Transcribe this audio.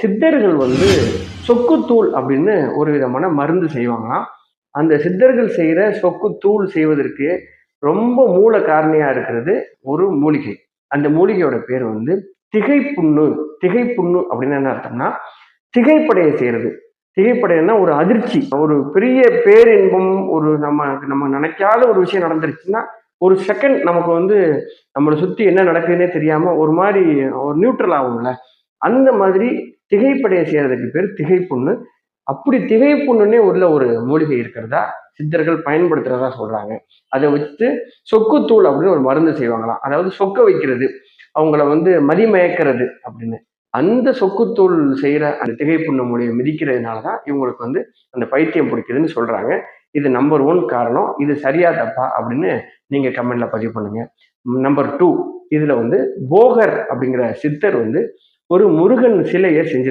சித்தர்கள் வந்து சொக்குத்தூள் அப்படின்னு ஒரு விதமான மருந்து செய்வாங்களாம். அந்த சித்தர்கள் செய்கிற சொக்குத்தூள் செய்வதற்கு ரொம்ப மூல காரணியா இருக்கிறது ஒரு மூலிகை. அந்த மூலிகையோட பேர் வந்து திகைப்புண்ணு. திகைப்புண்ணு அப்படின்னு என்ன அர்த்தம்னா திகைப்படைய செய்யறது. திகைப்படையன்னா ஒரு அதிர்ச்சி, ஒரு பெரிய பேரின்பம், ஒரு நம்ம நம்ம நினைக்காத ஒரு விஷயம் நடந்துருச்சுன்னா ஒரு செகண்ட் நமக்கு வந்து நம்மளை சுத்தி என்ன நடக்குதுன்னே தெரியாம ஒரு மாதிரி ஒரு நியூட்ரல் ஆகும்ல, அந்த மாதிரி திகைப்படைய செய்யறதுக்கு பேர் திகைப்புண்ணு. அப்படி திகைப்புண்ணுன்னே உள்ள ஒரு மூலிகை இருக்கிறதா சித்தர்கள் பயன்படுத்துறதா சொல்றாங்க. அதை வச்சு சொக்குத்தூள் அப்படின்னு ஒரு மருந்து செய்வாங்களாம். அதாவது சொக்க வைக்கிறது, அவங்கள வந்து மதிமயக்கிறது அப்படின்னு. அந்த சொக்குத்தூள் செய்யற அந்த திகைப்புண்ணு மூலியை மிதிக்கிறதுனாலதான் இவங்களுக்கு வந்து அந்த பைத்தியம் பிடிக்குதுன்னு சொல்றாங்க. இது நம்பர் 1 காரணம். இது சரியா தப்பா அப்படின்னு நீங்க கமெண்ட்ல பதிவு பண்ணுங்க. நம்பர் 2, இதுல வந்து போகர் அப்படிங்கிற சித்தர் வந்து ஒரு முருகன் சிலையை செஞ்சு